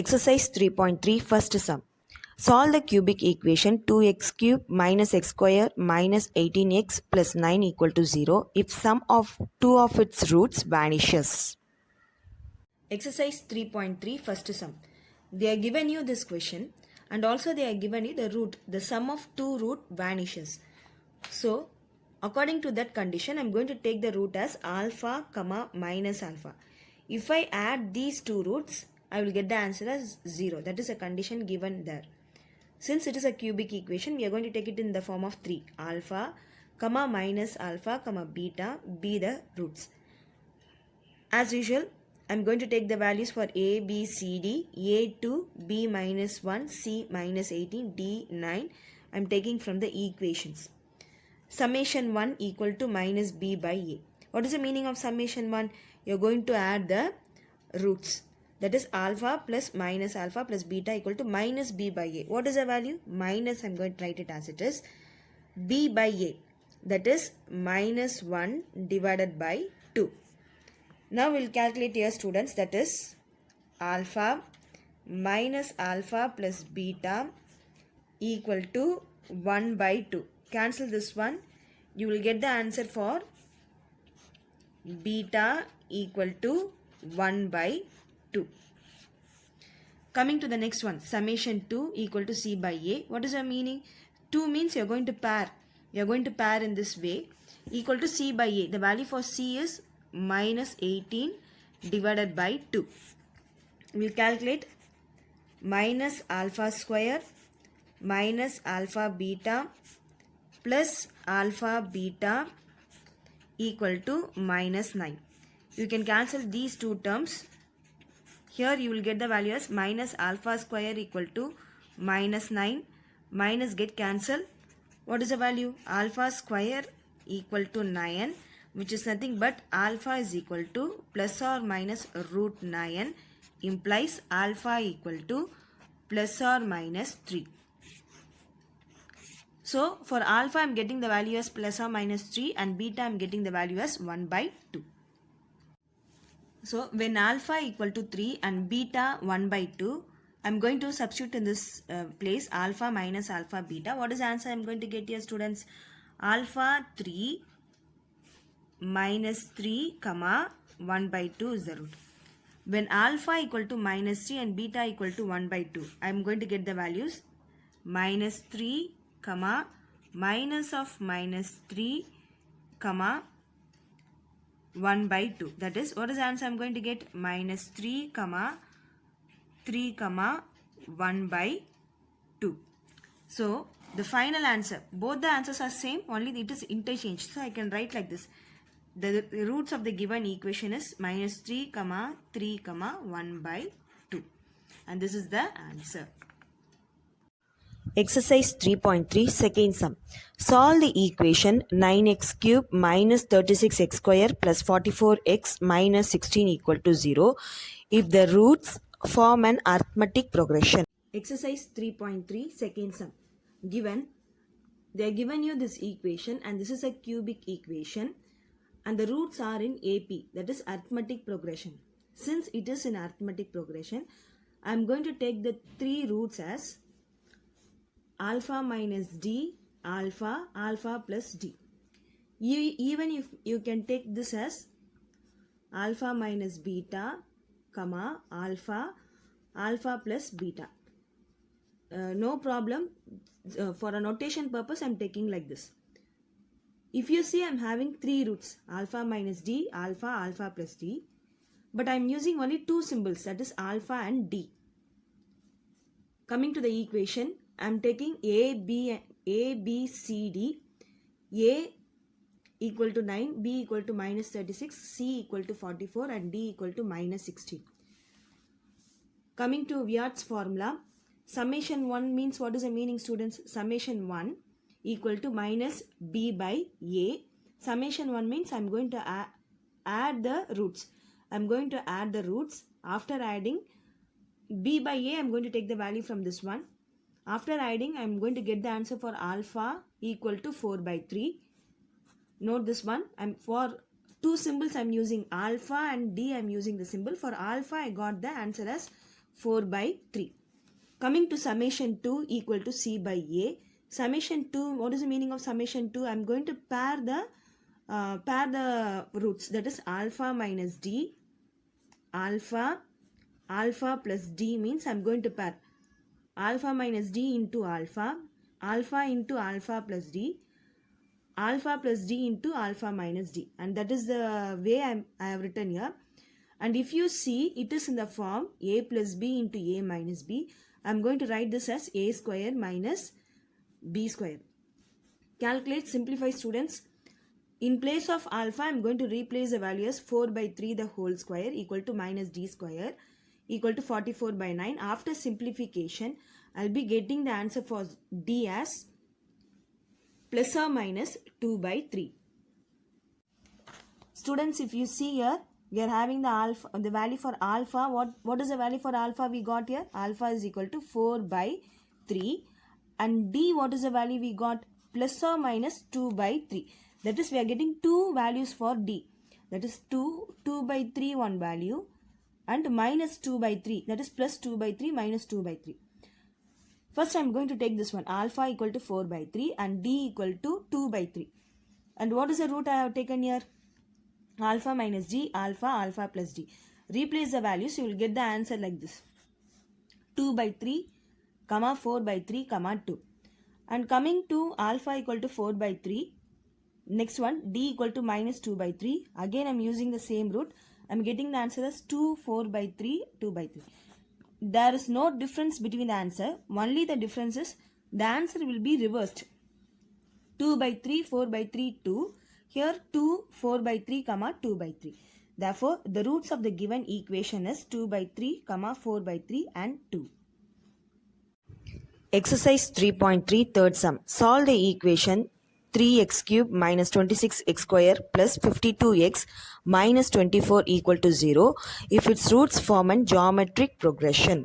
Exercise 3.3 First sum. Solve the cubic equation 2x cube minus x square minus 18x plus 9 equal to 0 if sum of two of its roots vanishes. Exercise 3.3 First sum. They are given you this question and also they are given you the root. The sum of two root vanishes. So according to that condition, I am going to take the root as alpha comma minus alpha. If I add these two roots, I will get the answer as 0. That is a condition given there. Since it is a cubic equation, we are going to take it in the form of 3. Alpha comma minus alpha comma beta be the roots. As usual, I am going to take the values for a, b, c, d, a 2, b minus 1, c minus 18, d 9. I am taking from the equations. Summation 1 equal to minus b by a. What is the meaning of summation 1? You are going to add the roots. That is alpha plus minus alpha plus beta equal to minus b by a. What is the value? Minus, I am going to write it as it is. B by a. That is minus 1 divided by 2. Now we will calculate here, students. That is alpha minus alpha plus beta equal to 1 by 2. Cancel this one. You will get the answer for beta equal to 1 by 2. Coming to the next one, summation 2 equal to c by a. What is the meaning? 2 means you are going to pair. You are going to pair in this way. Equal to c by a. The value for c is minus 18 divided by 2. We will calculate minus alpha square minus alpha beta plus alpha beta equal to minus 9. You can cancel these two terms. Here you will get the value as minus alpha square equal to minus 9. Minus get cancelled. What is the value? Alpha square equal to 9, which is nothing but alpha is equal to plus or minus root 9, implies alpha equal to plus or minus 3. So for alpha I am getting the value as plus or minus 3 and beta I am getting the value as 1 by 2. So when alpha equal to 3 and beta 1 by 2, I am going to substitute in this place alpha minus alpha beta. What is the answer I am going to get here, students? Alpha 3 minus 3 comma 1 by 2 is the root. When alpha equal to minus 3 and beta equal to 1 by 2, I am going to get the values minus 3 comma minus of minus 3 comma 1 by 2. That is, what is the answer I am going to get? Minus 3 comma 3 comma 1 by 2. So the final answer, both the answers are same, only it is interchanged. So I can write like this. The roots of the given equation is minus 3 comma 3 comma 1 by 2. And this is the answer. Exercise 3.3 Second sum. Solve the equation 9x cube minus 36x square plus 44x minus 16 equal to 0 if the roots form an arithmetic progression. Exercise 3.3 Second sum. They are given you this equation and this is a cubic equation and the roots are in AP, that is arithmetic progression. Since it is in arithmetic progression, I am going to take the three roots as alpha minus d, alpha, alpha plus d. Even if you can take this as alpha minus beta, comma, alpha, alpha plus beta. No problem. For a notation purpose, I am taking like this. If you see, I am having three roots, alpha minus d, alpha, alpha plus d. But I am using only two symbols, that is alpha and d. Coming to the equation, I am taking A, B, C, D. A equal to 9, B equal to minus 36, C equal to 44 and D equal to minus 16. Coming to Wyatt's formula, summation 1 means what is the meaning, students? Summation 1 equal to minus B by A. Summation 1 means I am going to add the roots. I am going to add the roots. After adding B by A, I am going to take the value from this one. After adding, I am going to get the answer for alpha equal to 4 by 3. Note this one. For two symbols, I am using alpha and D. I am using the symbol. For alpha, I got the answer as 4 by 3. Coming to summation 2 equal to C by A. Summation 2, what is the meaning of summation 2? I am going to pair the roots, that is alpha minus D. Alpha plus D means I am going to pair alpha minus D into alpha into alpha plus D into alpha minus D, and that is the way I have written here. And if you see, it is in the form A plus B into A minus B. I am going to write this as A square minus B square. Calculate, simplify students. In place of alpha, I am going to replace the value as 4 by 3 the whole square equal to minus D square equal to 44 by 9. After simplification, I will be getting the answer for D as plus or minus 2 by 3. Students, if you see here, we are having the value for alpha. What is the value for alpha we got here? Alpha is equal to 4 by 3. And D, what is the value we got? Plus or minus 2 by 3. That is, we are getting two values for D. That is 2 by 3 one value, and minus 2 by 3. That is plus 2 by 3 minus 2 by 3. First I am going to take this one, alpha equal to 4 by 3 and D equal to 2 by 3. And what is the root I have taken here? Alpha minus D, alpha plus D. Replace the values, you will get the answer like this. 2 by 3, 4 by 3, 2. And coming to alpha equal to 4 by 3, next one, D equal to minus 2 by 3. Again I am using the same root. I am getting the answer as 2, 4 by 3, 2 by 3. There is no difference between the answer. Only the difference is the answer will be reversed. 2 by 3, 4 by 3, 2. Here 2, 4 by 3, 2 by 3. Therefore, the roots of the given equation is 2 by 3, 4 by 3 and 2. Exercise 3.3 third sum. Solve the equation 3x cube minus 26x square plus 52x minus 24 equal to 0 if its roots form a geometric progression.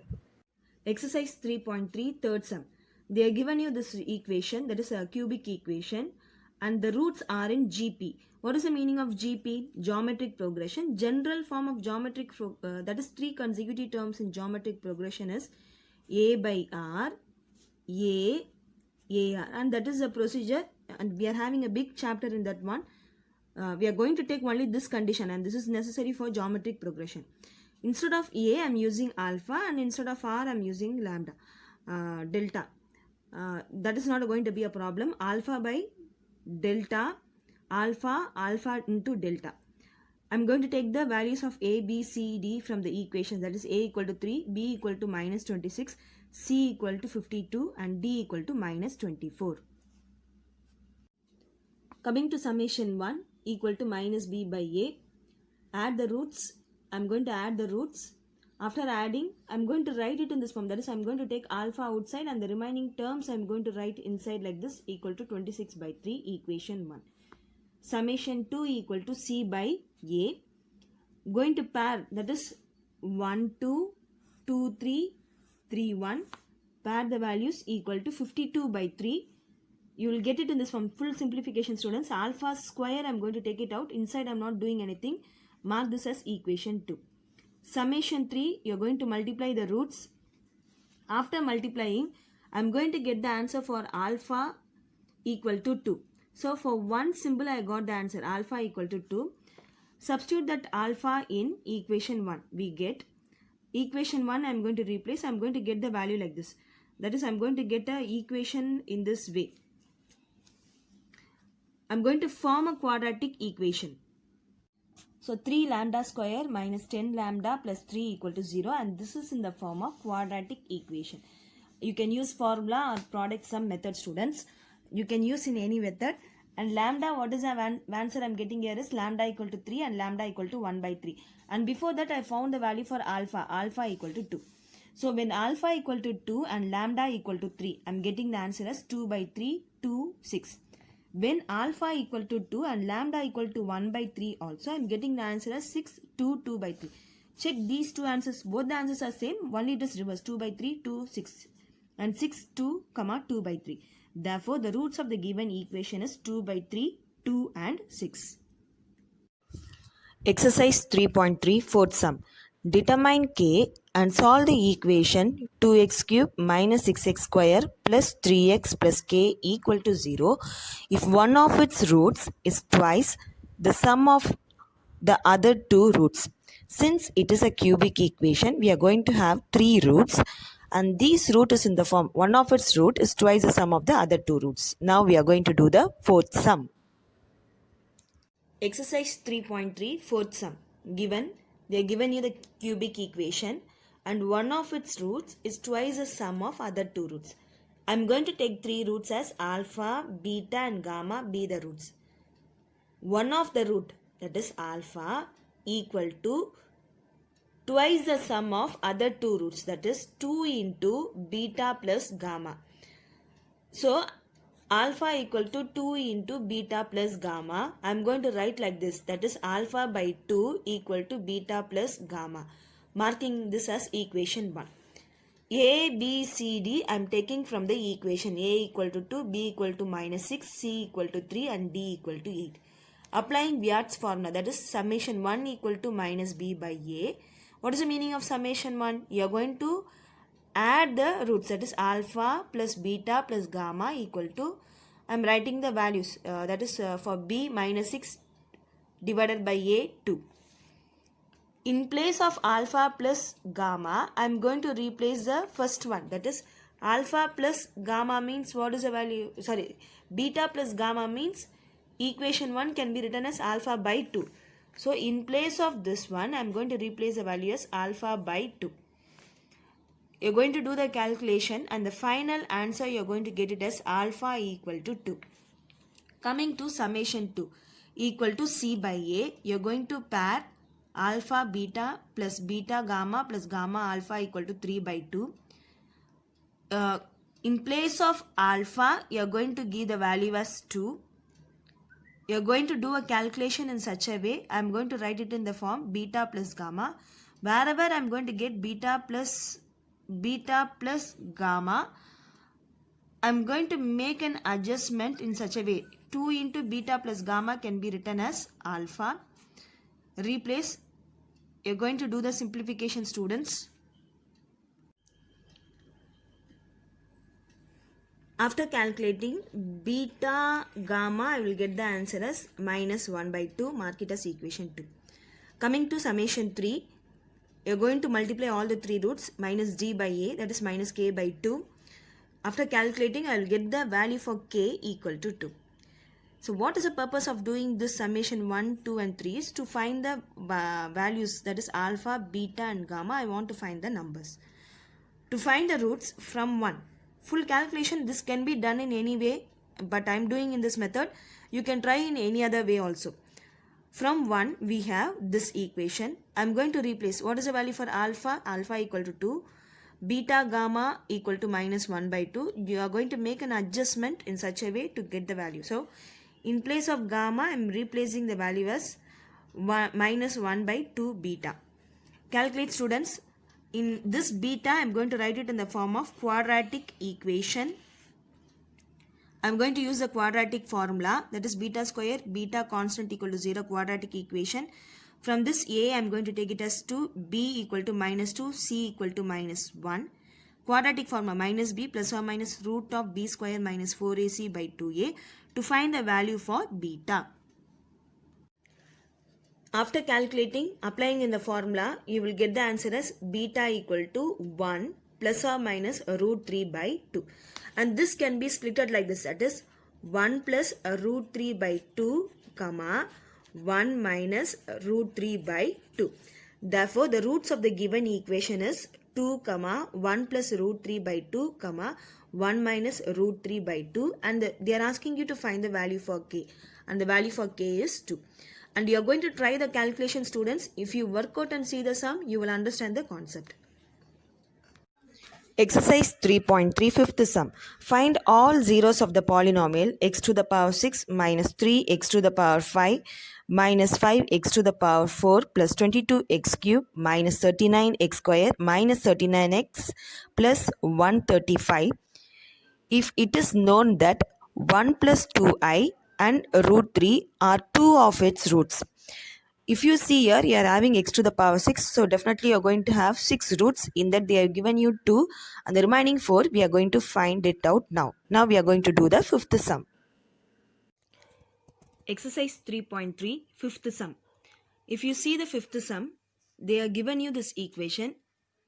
Exercise 3.3 third sum. They are given you this equation, that is a cubic equation, and the roots are in GP. What is the meaning of GP? Geometric progression. General form of geometric, that is 3 consecutive terms in geometric progression is A by R, A, AR, and that is the procedure, and we are having a big chapter in that one. We are going to take only this condition, and this is necessary for geometric progression. Instead of A, I am using alpha, and instead of R, I am using lambda, delta. That is not going to be a problem. Alpha by delta, alpha into delta. I am going to take the values of A, B, C, D from the equation, that is A equal to 3, B equal to minus 26, C equal to 52 and D equal to minus 24. Coming to summation 1 equal to minus B by A. Add the roots. I am going to add the roots. After adding, I am going to write it in this form. That is, I am going to take alpha outside and the remaining terms I am going to write inside like this, equal to 26 by 3 equation 1. Summation 2 equal to C by A. Going to pair, that is 1, 2, 2, 3, 3, 1. Pair the values equal to 52 by 3. You will get it in this form. Full simplification, students. Alpha square, I am going to take it out. Inside I am not doing anything. Mark this as equation 2. Summation 3, you are going to multiply the roots. After multiplying, I am going to get the answer for alpha equal to 2. So for one symbol I got the answer, alpha equal to 2. Substitute that alpha in equation 1. We get equation 1 I am going to replace. I am going to get the value like this. That is, I am going to get the equation in this way. I am going to form a quadratic equation. So 3 lambda square minus 10 lambda plus 3 equal to 0, and this is in the form of quadratic equation. You can use formula or product sum method, students. You can use in any method. And lambda, what is the answer I am getting here is lambda equal to 3 and lambda equal to 1 by 3. And before that I found the value for alpha equal to 2. So when alpha equal to 2 and lambda equal to 3, I am getting the answer as 2 by 3, 2, 6. When alpha equal to 2 and lambda equal to 1 by 3 also, I am getting the answer as 6, 2, 2 by 3. Check these two answers. Both the answers are same. Only it is reverse. 2 by 3, 2, 6. And 6, 2, 2 by 3. Therefore, the roots of the given equation is 2 by 3, 2 and 6. Exercise 3.3 fourth sum. Determine k and solve the equation 2x cube minus 6x square plus 3x plus k equal to 0 if one of its roots is twice the sum of the other two roots. Since it is a cubic equation, we are going to have three roots, and this root is in the form one of its root is twice the sum of the other two roots. Now we are going to do the fourth sum. Exercise 3.3 fourth sum. They are given you the cubic equation and one of its roots is twice the sum of other two roots. I am going to take three roots as alpha, beta and gamma be the roots. One of the root, that is alpha, equal to twice the sum of other two roots, that is 2 into beta plus gamma. So alpha equal to 2 into beta plus gamma. I am going to write like this, that is alpha by 2 equal to beta plus gamma, marking this as equation 1. A, B, C, D I am taking from the equation. A equal to 2, B equal to minus 6, C equal to 3 and D equal to 8. Applying Wyatt's formula, that is summation 1 equal to minus B by A. What is the meaning of summation 1? You are going to add the roots, that is alpha plus beta plus gamma equal to, I am writing the values, that is for B minus 6 divided by A 2. In place of alpha plus gamma, I am going to replace the first one, that is alpha plus gamma means what is the value, beta plus gamma means equation 1 can be written as alpha by 2. So in place of this one, I am going to replace the value as alpha by 2. You are going to do the calculation and the final answer you are going to get it as alpha equal to 2. Coming to summation 2 equal to C by A, you are going to pair alpha beta plus beta gamma plus gamma alpha equal to 3 by 2. In place of alpha, you are going to give the value as 2. You are going to do a calculation in such a way, I am going to write it in the form beta plus gamma. Wherever I am going to get beta plus gamma, I am going to make an adjustment in such a way. 2 into beta plus gamma can be written as alpha. Replace. You are going to do the simplification, students. After calculating beta gamma, I will get the answer as minus 1 by 2. Mark it as equation 2. Coming to summation 3, you are going to multiply all the three roots, minus d by a, that is minus k by 2. After calculating, I will get the value for k equal to 2. So what is the purpose of doing this summation 1, 2 and 3 is to find the values, that is alpha, beta and gamma. I want to find the numbers. To find the roots from 1. Full calculation, this can be done in any way, but I am doing in this method. You can try in any other way also. From 1, we have this equation. I am going to replace, what is the value for alpha? Alpha equal to 2. Beta gamma equal to minus 1 by 2. You are going to make an adjustment in such a way to get the value. So, in place of gamma, I am replacing the value as minus 1 by 2 beta. Calculate, students. In this beta, I am going to write it in the form of quadratic equation. I am going to use the quadratic formula, that is beta square, beta constant equal to 0 quadratic equation. From this A, I am going to take it as 2, B equal to minus 2, C equal to minus 1. Quadratic formula minus B plus or minus root of B square minus 4AC by 2A to find the value for beta. After calculating, applying in the formula, you will get the answer as beta equal to 1 plus or minus root 3 by 2. And this can be splitted like this, that is 1 plus root 3 by 2, comma 1 minus root 3 by 2. Therefore, the roots of the given equation is 2, comma 1 plus root 3 by 2, comma 1 minus root 3 by 2, and they are asking you to find the value for k, and the value for k is 2. And you are going to try the calculation, students. If you work out and see the sum, you will understand the concept. Exercise 3.3 fifth sum. Find all zeros of the polynomial x to the power 6 minus 3x to the power 5 minus 5x to the power 4 plus 22x cube minus 39x square minus 39x plus 135 if it is known that 1 plus 2i and root 3 are two of its roots. If you see here, you are having x to the power 6. So definitely you are going to have 6 roots. In that they have given you 2. And the remaining 4, we are going to find it out now. Now we are going to do the fifth sum. Exercise 3.3, fifth sum. If you see the fifth sum, they are given you this equation.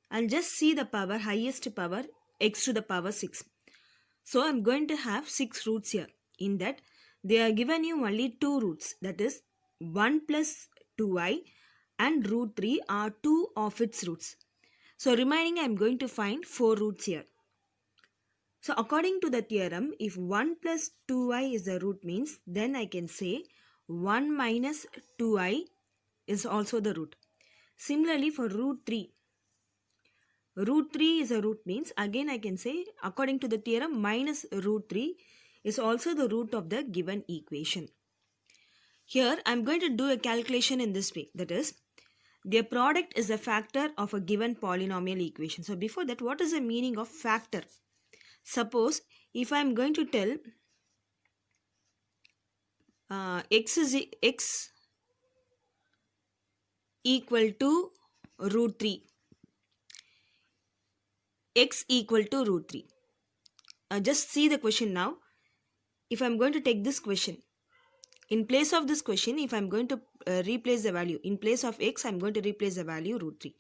And just see the power, highest power, x to the power 6. So I'm going to have 6 roots here. In that, they are given you only 2 roots. That is 1 plus 2i and root 3 are 2 of its roots. So remaining I'm going to find 4 roots here. So according to the theorem, if 1 plus 2i is the root means, then I can say 1 minus 2i is also the root. Similarly for root 3, root 3 is a root means, again I can say according to the theorem minus root 3 is also the root of the given equation. Here I am going to do a calculation in this way, that is their product is a factor of a given polynomial equation. So before that, what is the meaning of factor? Suppose if I am going to tell x equal to root 3, x equal to root 3. Just see the question now. If I am going to take this question, in place of this question, if I am going to replace the value, in place of x, I am going to replace the value root 3.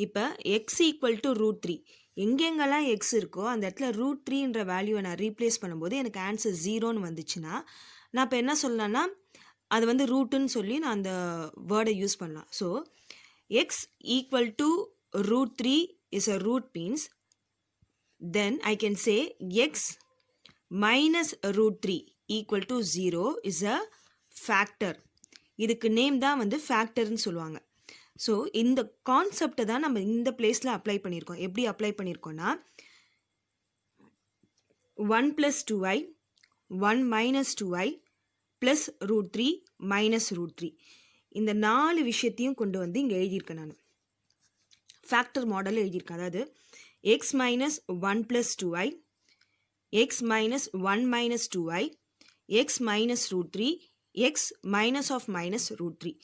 இப்போ x equal to root 3, எங்கெங்கெல்லாம் x இருக்கோ அந்த இடத்துல root 3ன்ற வேல்யூவை நான் replace பண்ணும்போது எனக்கு answer 0ன்னு வந்துச்சுன்னா, நான் இப்போ என்ன சொல்லலாம்னா அது வந்து ரூட்டுன்னு சொல்லி நான் அந்த வேர்டை யூஸ் பண்ணலாம். So x equal to root 3 is a root means, then I can say x minus root 3 equal to 0 is a factor. இதுக்கு நேம் தான் வந்து ஃபேக்டர்னு சொல்லுவாங்க. ஸோ இந்த கான்செப்டை தான் நம்ம இந்த பிளேஸில் அப்ளை பண்ணியிருக்கோம். எப்படி apply பண்ணியிருக்கோம்னா 1 plus 2i, 1 minus 2i plus root 3 minus root 3. இந்த 4 விஷயத்தையும் கொண்டு வந்து இங்கே எழுதியிருக்கேன் நான். ஃபேக்டர் மாடல் எழுதியிருக்கேன். அதாவது x minus 1 plus 2i, x minus 1 minus 2i, x minus root 3, x minus of minus root 3.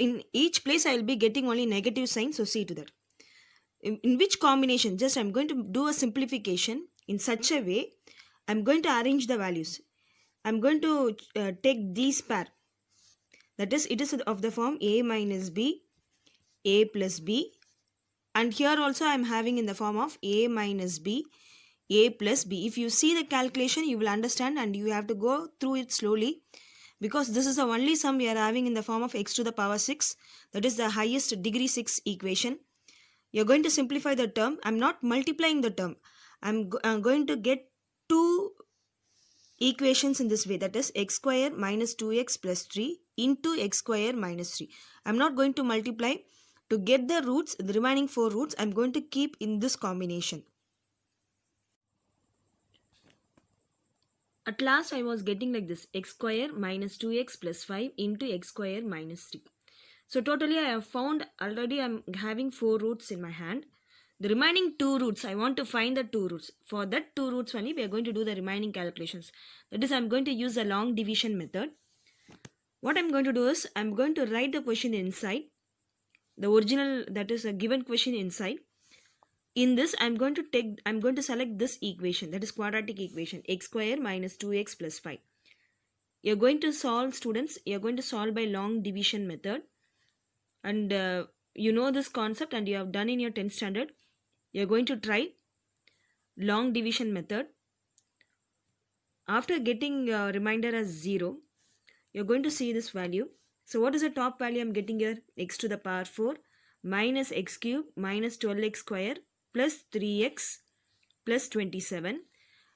In each place I will be getting only negative sign, so see to that. In which combination? Just I am going to do a simplification in such a way. I am going to arrange the values. I am going to take these pair. That is, it is of the form a minus b, a plus b, and here also I am having in the form of a minus b, a plus b. If you see the calculation, you will understand, and you have to go through it slowly, because this is the only sum we are having in the form of x to the power 6. That is the highest degree 6 equation. You are going to simplify the term. I am not multiplying the term. I am going to get 2 equations in this way. That is x square minus 2x plus 3 into x square minus 3. I am not going to multiply. To get the roots, the remaining 4 roots, I am going to keep in this combination. At last I was getting like this, x square minus 2x plus 5 into x square minus 3. So totally I have found already I am having 4 roots in my hand. The remaining 2 roots, I want to find the 2 roots. For that 2 roots only, we are going to do the remaining calculations. That is, I am going to use the long division method. What I am going to do is, I am going to write the question inside. The original, that is a given question inside. In this, I'm going to select this equation, that is quadratic equation, x square minus 2x plus 5. You're going to solve, students, you're going to solve by long division method. And you know this concept and you have done in your 10th standard. You're going to try long division method. After getting a remainder as 0, you're going to see this value. So what is the top value I'm getting here? X to the power 4 minus x cube minus 12x square plus 3x plus 27.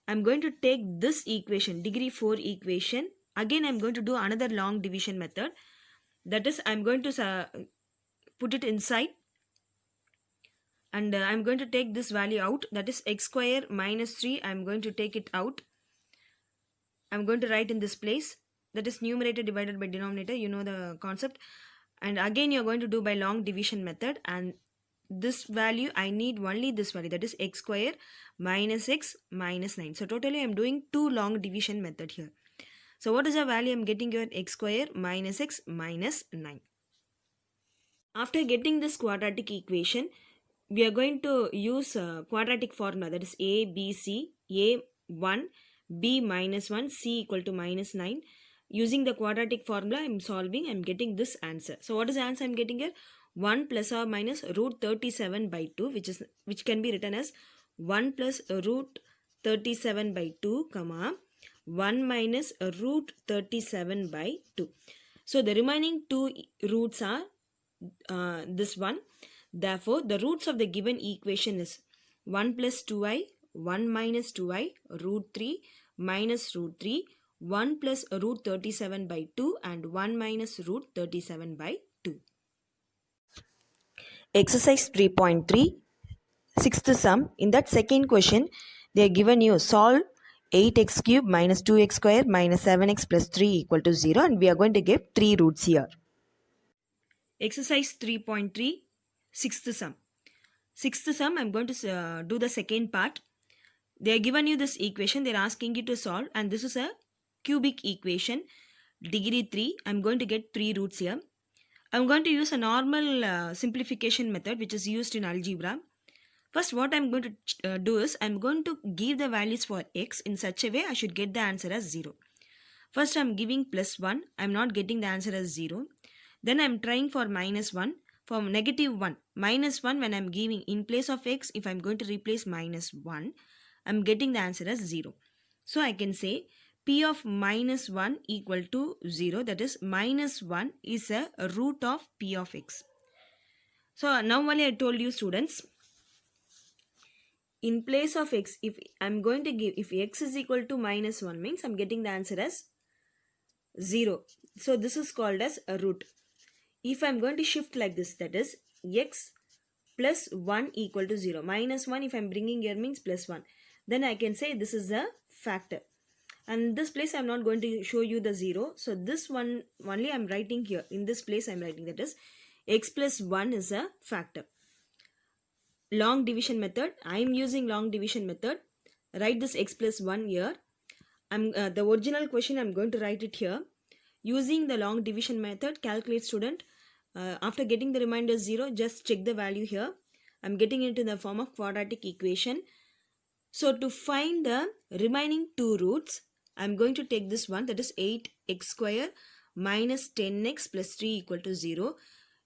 I'm going to take this equation, degree 4 equation. Again, I'm going to do another long division method. That is, I'm going to put it inside. And I'm going to take this value out. That is x square minus 3. I'm going to take it out. I'm going to write in this place. That is numerator divided by denominator. You know the concept. And again, you're going to do by long division method. And this value, I need only this value, that is x square minus x minus 9. So totally I'm doing 2 long division method here. So what is the value I'm getting here? X square minus x minus 9. After getting this quadratic equation, we are going to use a quadratic formula, that is a, b, c, a 1, b minus 1, c equal to minus 9. Using the quadratic formula, I'm solving, I'm getting this answer. So what is the answer I'm getting here? 1 plus or minus root 37 by 2, which can be written as 1 plus root 37 by 2, comma 1 minus root 37 by 2. So the remaining two roots are this one. Therefore, the roots of the given equation is 1 plus 2i, 1 minus 2i, root 3 minus root 3, 1 plus root 37 by 2 and 1 minus root 37 by 2. Exercise 3.3, sixth sum. In that second question, they are given you solve 8x cube minus 2x square minus 7x plus 3 equal to 0, and we are going to get 3 roots here. Exercise 3.3, sixth sum. Sixth sum, I'm going to do the second part. They are given you this equation, they are asking you to solve, and this is a cubic equation, degree 3. I'm going to get 3 roots here. I'm going to use a normal simplification method which is used in algebra. First, what I'm going to do is, I'm going to give the values for x in such a way I should get the answer as 0. First, I'm giving plus 1. I'm not getting the answer as 0. Then I'm trying for minus 1. For negative 1. Minus 1, when I'm giving in place of x, if I'm going to replace minus 1, I'm getting the answer as 0. So I can say p of minus 1 equal to 0. That is, minus 1 is a root of p of x. So now only I told you, students, in place of x, if I'm going to give, if x is equal to minus 1 means I'm getting the answer as 0. So this is called as a root. If I'm going to shift like this, that is x plus 1 equal to 0. Minus 1 if I'm bringing here means plus 1. Then I can say this is a factor. And this place I'm not going to show you the 0. So this one only I'm writing here. In this place I'm writing, that is x plus 1 is a factor. Long division method. I am using long division method. Write this x plus 1 here. The original question I'm going to write it here. Using the long division method, calculate, student. After getting the remainder 0, just check the value here. I'm getting it in the form of quadratic equation. So to find the remaining 2 roots, I'm going to take this one, that is 8x square minus 10x plus 3 equal to 0.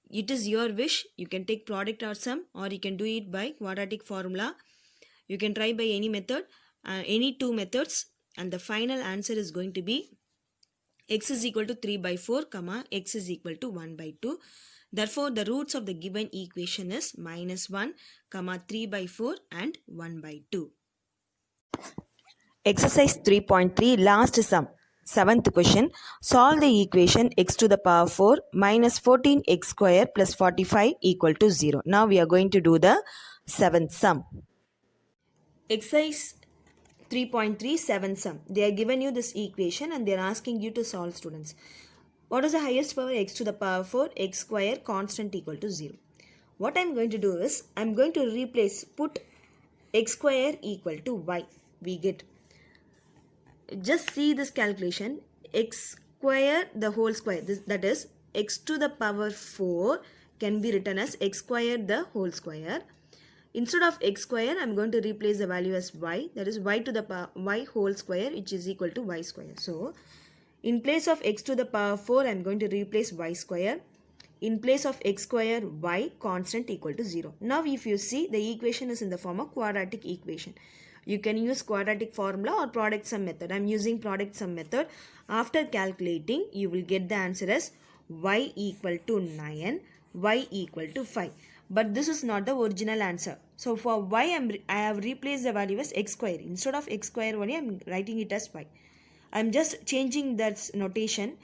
It is your wish. You can take product or sum, or you can do it by quadratic formula. You can try by any method, any 2 methods, and the final answer is going to be x is equal to 3 by 4, comma x is equal to 1 by 2. Therefore, the roots of the given equation is minus 1, comma 3 by 4 and 1 by 2. Exercise 3.3, last sum. Seventh question. Solve the equation x to the power 4 minus 14x square plus 45 equal to 0. Now we are going to do the seventh sum. Exercise 3.37 sum. They are given you this equation and they are asking you to solve, students. What is the highest power? X to the power 4, x square constant equal to 0. What I am going to do is, I am going to put x square equal to y. We get, just see this calculation, x square the whole square, that is x to the power 4 can be written as x square the whole square. Instead of x square, I am going to replace the value as y, that is y to the power y whole square, which is equal to y square. So in place of x to the power 4, I am going to replace y square. In place of x square, y constant equal to 0. Now if you see, the equation is in the form of quadratic equation. You can use quadratic formula or product sum method. I am using product sum method. After calculating, you will get the answer as y equal to 9, y equal to 5. But this is not the original answer. So for y, I have replaced the value as x square. Instead of x square only, I am writing it as y. I am just changing that notation.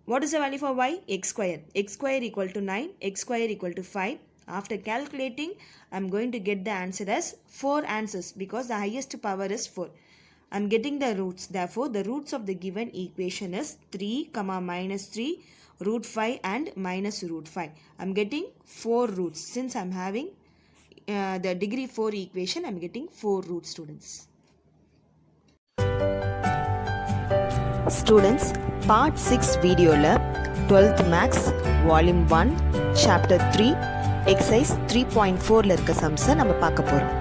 What is the value for y? X square. X square equal to 9, x square equal to 5. After calculating, I am going to get the answer as 4 answers because the highest power is 4. I am getting the roots. Therefore, the roots of the given equation is 3, minus 3, root 5 and minus root 5. I am getting 4 roots. Since I am having the degree 4 equation, I am getting 4 roots, students. Students, part 6 வீடியோவில் 12th maths volume 1 chapter 3 exercise 3.4ல் இருக்க சம்ஸை நம்ம பார்க்க போகிறோம்.